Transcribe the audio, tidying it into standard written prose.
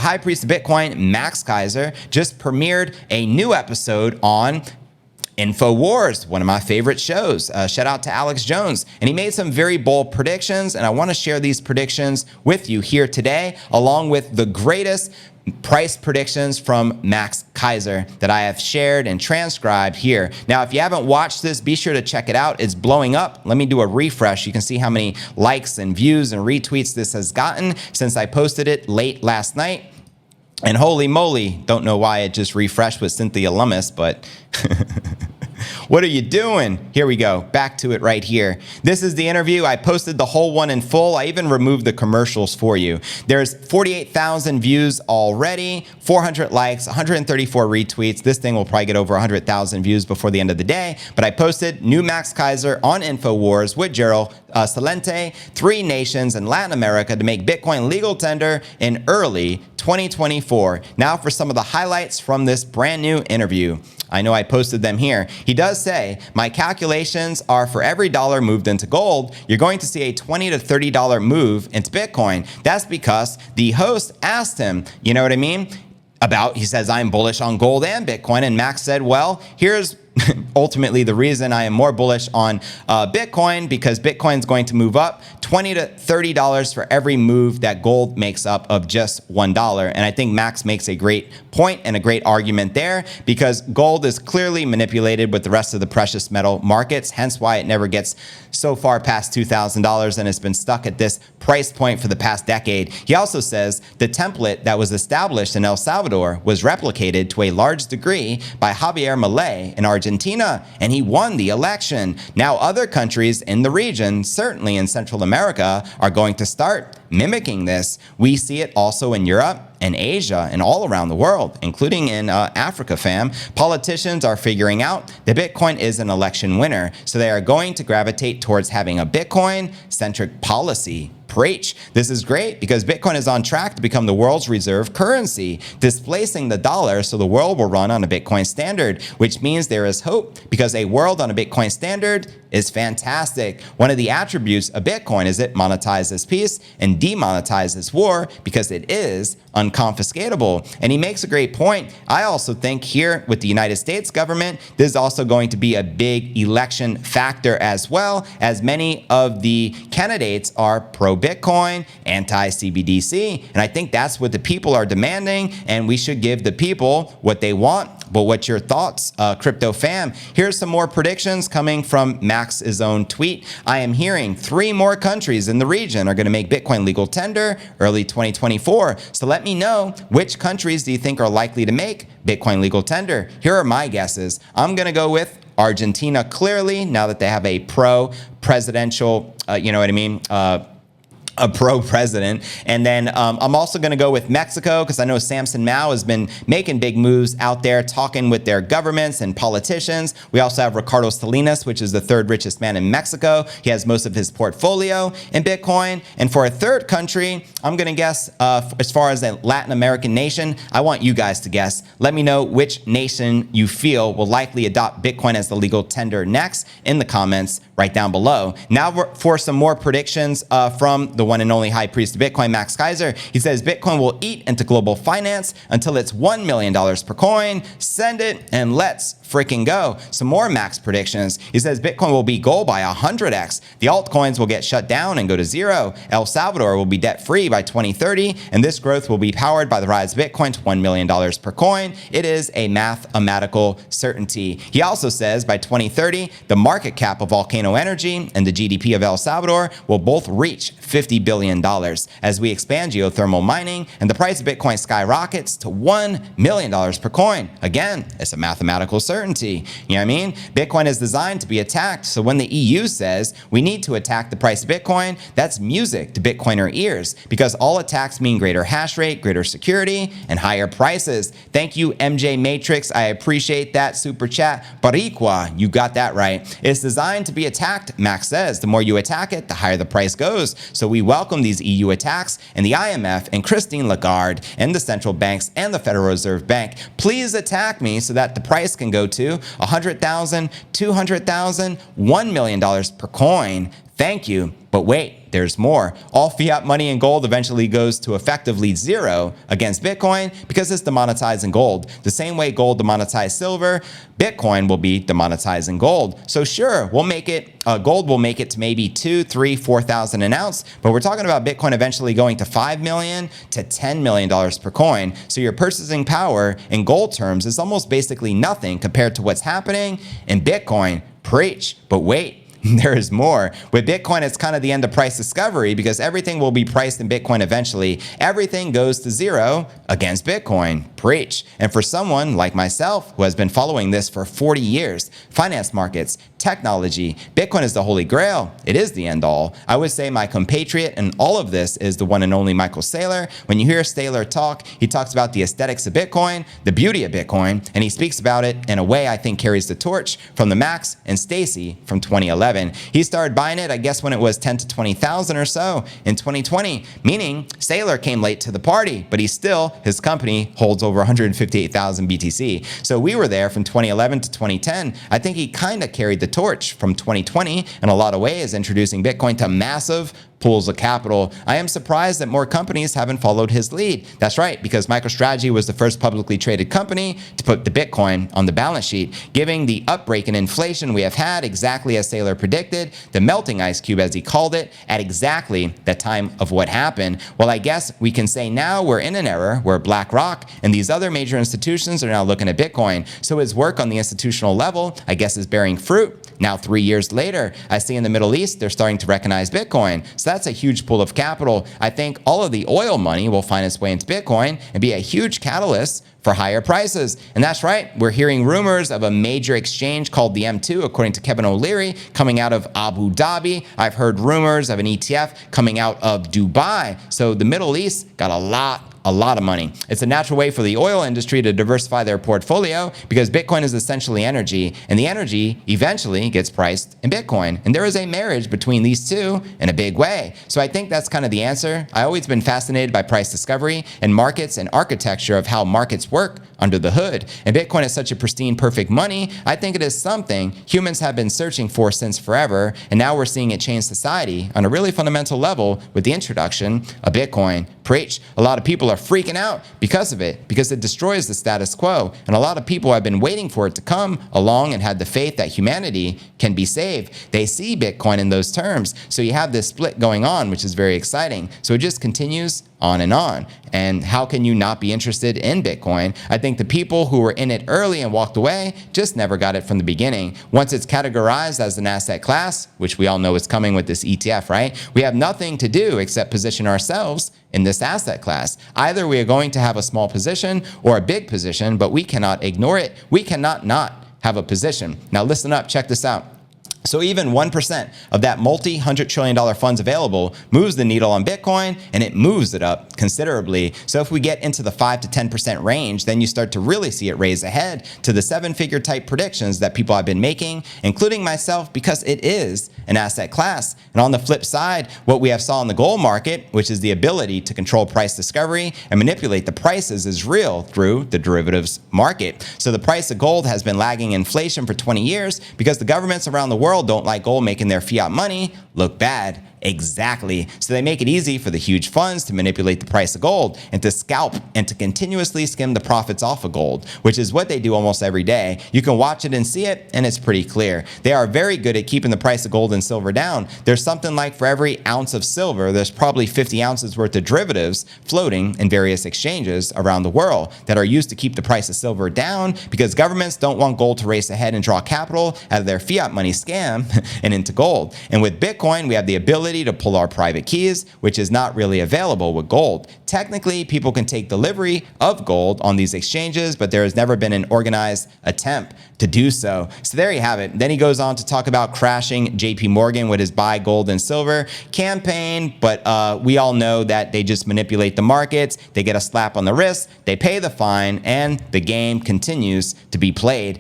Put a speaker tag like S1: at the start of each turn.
S1: high priest of Bitcoin, Max Keiser, just premiered a new episode on InfoWars, one of my favorite shows. Shout out to Alex Jones. And he made some very bold predictions, and I want to share these predictions with you here today, along with the greatest price predictions from Max Keiser that I have shared and transcribed here. Now, if you haven't watched this, be sure to check it out. It's blowing up. Let me do a refresh. You can see how many likes and views and retweets this has gotten since I posted it late last night. And holy moly, don't know why it just refreshed with Cynthia Lummis, but what are you doing? Here we go. Back to it right here. This is the interview. I posted the whole one in full. I even removed the commercials for you. There's 48,000 views already, 400 likes, 134 retweets. This thing will probably get over 100,000 views before the end of the day. But I posted new Max Keiser on InfoWars with Gerald Celente, 3 nations in Latin America to make Bitcoin legal tender in early 2024. Now for some of the highlights from this brand new interview. I know I posted them here. He does say, my calculations are for every dollar moved into gold, you're going to see a $20 to $30 move into Bitcoin. That's because the host asked him, you know what I mean? He says, I'm bullish on gold and Bitcoin. And Max said, well, here's ultimately the reason I am more bullish on Bitcoin, because Bitcoin is going to move up $20 to $30 for every move that gold makes up of just $1. And I think Max makes a great point and a great argument there, because gold is clearly manipulated with the rest of the precious metal markets, hence why it never gets so far past $2,000 and has been stuck at this price point for the past decade. He also says the template that was established in El Salvador was replicated to a large degree by Javier Milei in Argentina, and he won the election. Now other countries in the region, certainly in Central America, are going to start mimicking this. We see it also in Europe and Asia and all around the world, including in Africa, fam. Politicians are figuring out that Bitcoin is an election winner, so they are going to gravitate towards having a Bitcoin-centric policy. Preach. This is great because Bitcoin is on track to become the world's reserve currency, displacing the dollar, so the world will run on a Bitcoin standard, which means there is hope, because a world on a Bitcoin standard is fantastic. One of the attributes of Bitcoin is it monetizes peace and demonetizes war, because it is unconfiscatable. And he makes a great point. I also think here with the United States government, this is also going to be a big election factor, as well as many of the candidates are pro-Bitcoin, anti-CBDC. And I think that's what the people are demanding, and we should give the people what they want. But what's your thoughts, crypto fam? Here's some more predictions coming from Max's own tweet. I am hearing 3 more countries in the region are going to make Bitcoin legal tender early 2024. So let me know, which countries do you think are likely to make Bitcoin legal tender? Here are my guesses. I'm going to go with Argentina, clearly, now that they have a pro-presidential, you know what I mean, a pro-president. And then I'm also going to go with Mexico, because I know Samson Mao has been making big moves out there, talking with their governments and politicians. We also have Ricardo Salinas, which is the 3rd richest man in Mexico. He has most of his portfolio in Bitcoin. And for a third country, I'm going to guess, as far as a Latin American nation, I want you guys to guess. Let me know which nation you feel will likely adopt Bitcoin as the legal tender next in the comments right down below. Now for some more predictions from the one and only high priest of Bitcoin, Max Keiser. He says Bitcoin will eat into global finance until it's $1 million per coin. Send it and let's freaking go. Some more Max predictions. He says Bitcoin will be gold by 100x. The altcoins will get shut down and go to zero. El Salvador will be debt-free by 2030, and this growth will be powered by the rise of Bitcoin to $1 million per coin. It is a mathematical certainty. He also says by 2030, the market cap of Volcano Energy and the GDP of El Salvador will both reach $50 billion as we expand geothermal mining, and the price of Bitcoin skyrockets to $1 million per coin. Again, it's a mathematical certainty. You know what I mean? Bitcoin is designed to be attacked, so when the EU says we need to attack the price of Bitcoin, that's music to Bitcoiner ears, because all attacks mean greater hash rate, greater security, and higher prices. Thank you, MJ Matrix. I appreciate that super chat. Bariqua, you got that right. It's designed to be attacked, Max says. The more you attack it, the higher the price goes. So we welcome these EU attacks, and the IMF and Christine Lagarde and the central banks and the Federal Reserve Bank, please attack me so that the price can go to $100,000, $200,000, $1 million per coin. Thank you. But wait, there's more. All fiat money and gold eventually goes to effectively zero against Bitcoin because it's demonetizing gold. The same way gold demonetized silver, Bitcoin will be demonetizing gold. So sure, gold will make it to maybe 2, 3, 4,000 an ounce, but we're talking about Bitcoin eventually going to $5 million to $10 million per coin. So your purchasing power in gold terms is almost basically nothing compared to what's happening in Bitcoin. Preach, but wait. There is more. With Bitcoin, it's kind of the end of price discovery because everything will be priced in Bitcoin eventually. Everything goes to zero against Bitcoin. Preach. And for someone like myself who has been following this for 40 years, finance markets, technology, Bitcoin is the holy grail. It is the end all. I would say my compatriot in all of this is the one and only Michael Saylor. When you hear Saylor talk, he talks about the aesthetics of Bitcoin, the beauty of Bitcoin, and he speaks about it in a way I think carries the torch from the Max and Stacy from 2011. He started buying it, I guess, when it was 10 to 20,000 or so in 2020, meaning Saylor came late to the party, but his company holds over 158,000 BTC. So we were there from 2011 to 2010. I think he kind of carried the torch from 2020 in a lot of ways, introducing Bitcoin to massive pools of capital. I am surprised that more companies haven't followed his lead. That's right, because MicroStrategy was the first publicly traded company to put the Bitcoin on the balance sheet, giving the upbreak in inflation we have had exactly as Saylor predicted, the melting ice cube as he called it, at exactly the time of what happened. Well, I guess we can say now we're in an era where BlackRock and these other major institutions are now looking at Bitcoin. So his work on the institutional level, I guess, is bearing fruit. Now, 3 years later, I see in the Middle East, they're starting to recognize Bitcoin. So that's a huge pool of capital. I think all of the oil money will find its way into Bitcoin and be a huge catalyst for higher prices. And that's right, we're hearing rumors of a major exchange called the M2, according to Kevin O'Leary, coming out of Abu Dhabi. I've heard rumors of an ETF coming out of Dubai. So the Middle East got a lot of money. It's a natural way for the oil industry to diversify their portfolio because Bitcoin is essentially energy, and the energy eventually gets priced in Bitcoin. And there is a marriage between these two in a big way. So I think that's kind of the answer. I've always been fascinated by price discovery and markets and architecture of how markets work under the hood. And Bitcoin is such a pristine, perfect money. I think it is something humans have been searching for since forever. And now we're seeing it change society on a really fundamental level with the introduction of Bitcoin. Preach. A lot of people are freaking out because of it, because it destroys the status quo. And a lot of people have been waiting for it to come along and had the faith that humanity can be saved. They see Bitcoin in those terms. So you have this split going on, which is very exciting. So it just continues on and on. And how can you not be interested in Bitcoin? I think the people who were in it early and walked away just never got it from the beginning. Once it's categorized as an asset class, which we all know is coming with this ETF, right? We have nothing to do except position ourselves in this asset class. Either we are going to have a small position or a big position, but we cannot ignore it. We cannot not have a position. Now listen up, check this out. So even 1% of that multi-$100 trillion funds available moves the needle on Bitcoin, and it moves it up considerably. So if we get into the 5 to 10% range, then you start to really see it raise ahead to the 7-figure type predictions that people have been making, including myself, because it is an asset class. And on the flip side, what we have saw in the gold market, which is the ability to control price discovery and manipulate the prices, is real through the derivatives market. So the price of gold has been lagging inflation for 20 years because the governments around the world don't like gold making their fiat money look bad. Exactly. So they make it easy for the huge funds to manipulate the price of gold and to scalp and to continuously skim the profits off of gold, which is what they do almost every day. You can watch it and see it, and it's pretty clear. They are very good at keeping the price of gold and silver down. There's something like for every ounce of silver, there's probably 50 ounces worth of derivatives floating in various exchanges around the world that are used to keep the price of silver down because governments don't want gold to race ahead and draw capital out of their fiat money scam and into gold. And with Bitcoin, we have the ability to pull our private keys, which is not really available with gold. Technically, people can take delivery of gold on these exchanges, but there has never been an organized attempt to do so. So there you have it. Then he goes on to talk about crashing JP Morgan with his buy gold and silver campaign, but we all know that they just manipulate the markets, they get a slap on the wrist, they pay the fine, and the game continues to be played.